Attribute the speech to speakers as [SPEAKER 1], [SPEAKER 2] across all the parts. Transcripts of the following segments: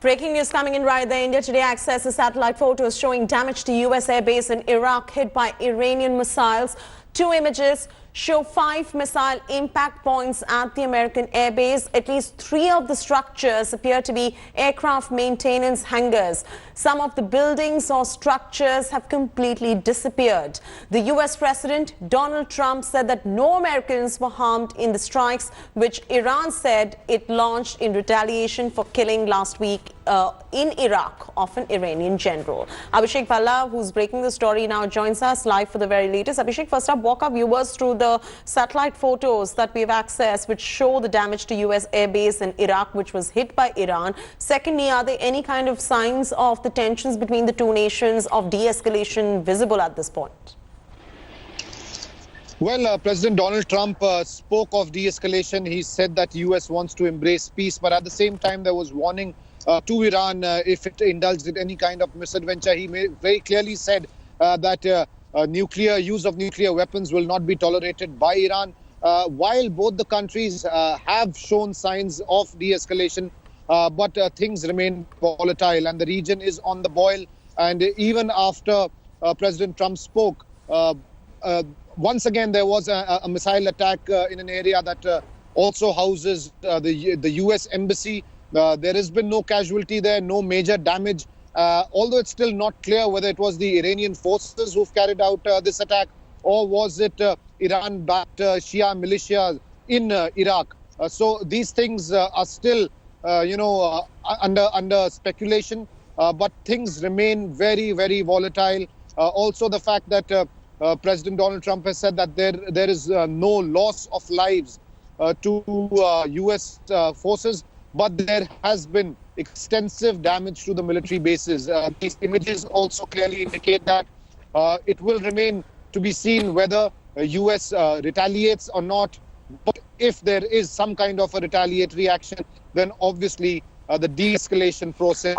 [SPEAKER 1] Breaking news coming in right there. India Today accesses satellite photos showing damage to U.S. airbase in Iraq hit by Iranian missiles. Two images show 5 missile impact points at the American airbase. At least 3 of the structures appear to be aircraft maintenance hangars. Some of the buildings or structures have completely disappeared. The U.S. President Donald Trump said that no Americans were harmed in the strikes, which Iran said it launched in retaliation for killing last week in Iraq of an Iranian general. Abhishek Bhalla, who's breaking the story now, joins us live for the very latest. Abhishek, first up, walk our viewers through the satellite photos that we've accessed which show the damage to U.S. airbase in Iraq, which was hit by Iran. Secondly, are there any kind of signs of the tensions between the two nations of de-escalation visible at this point?
[SPEAKER 2] Well, President Donald Trump spoke of de-escalation. He said that the U.S. wants to embrace peace, but at the same time there was warning to Iran if it indulged in any kind of misadventure. He very clearly said that use of nuclear weapons will not be tolerated by Iran. While both the countries have shown signs of de-escalation, but things remain volatile and the region is on the boil. And even after President Trump spoke, once again there was a missile attack in an area that also houses the U.S. embassy. There has been no casualty there, no major damage. Although it's still not clear whether it was the Iranian forces who've carried out this attack or was it Iran-backed Shia militia in Iraq. So these things are still, under speculation, but things remain very, very volatile. Also, the fact that President Donald Trump has said that there is no loss of lives to U.S. forces, but there has been extensive damage to the military bases. These images also clearly indicate that it will remain to be seen whether U.S. retaliates or not. But if there is some kind of a retaliatory action, then obviously the de-escalation process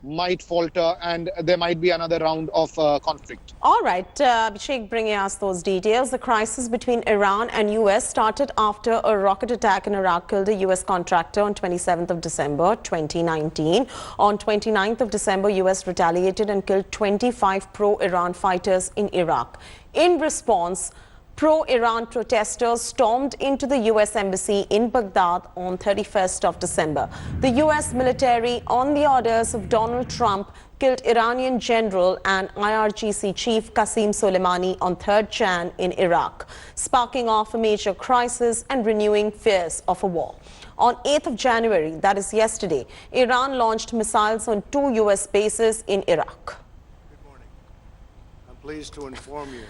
[SPEAKER 2] might falter and there might be another round of conflict.
[SPEAKER 1] All right, Abhishek, bringing us those details. The crisis between Iran and U.S. started after a rocket attack in Iraq killed a U.S. contractor on 27th of December 2019. On 29th of December, U.S. retaliated and killed 25 pro-Iran fighters in Iraq. In response, pro-Iran protesters stormed into the U.S. embassy in Baghdad on 31st of December. The U.S. military, on the orders of Donald Trump, killed Iranian general and IRGC chief Qasem Soleimani on 3rd Jan in Iraq, sparking off a major crisis and renewing fears of a war. On 8th of January, that is yesterday, Iran launched missiles on 2 U.S. bases in Iraq.
[SPEAKER 3] Good morning. I'm pleased to inform you.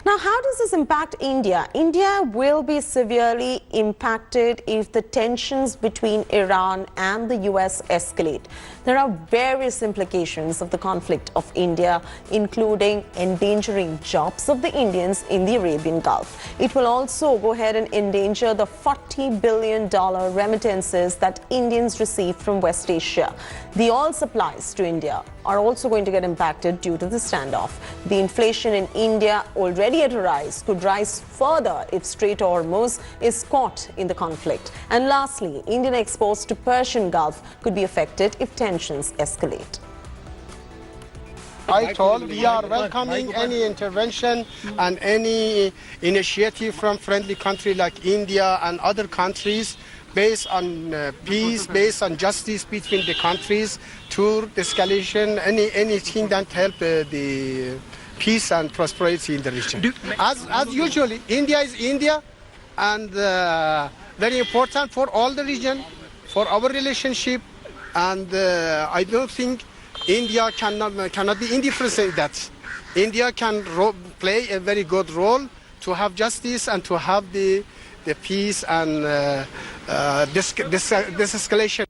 [SPEAKER 1] Now, how does this impact India? India will be severely impacted if the tensions between Iran and the U.S. escalate. There are various implications of the conflict of India, including endangering jobs of the Indians in the Arabian Gulf. It will also go ahead and endanger the $40 billion remittances that Indians receive from West Asia. The oil supplies to India are also going to get impacted due to the standoff. The inflation in India, already at a rise, could rise further if Strait of Hormuz is caught in the conflict. And lastly, Indian exports to Persian Gulf could be affected if tensions escalate.
[SPEAKER 4] I told we are welcoming any intervention and any initiative from friendly countries like India and other countries based on peace, based on justice between the countries, to escalation, anything that help the peace and prosperity in the region. As usually, India is India, and very important for all the region, for our relationship, and I don't think India cannot be indifferent in that. India can play a very good role to have justice and to have the peace and this escalation.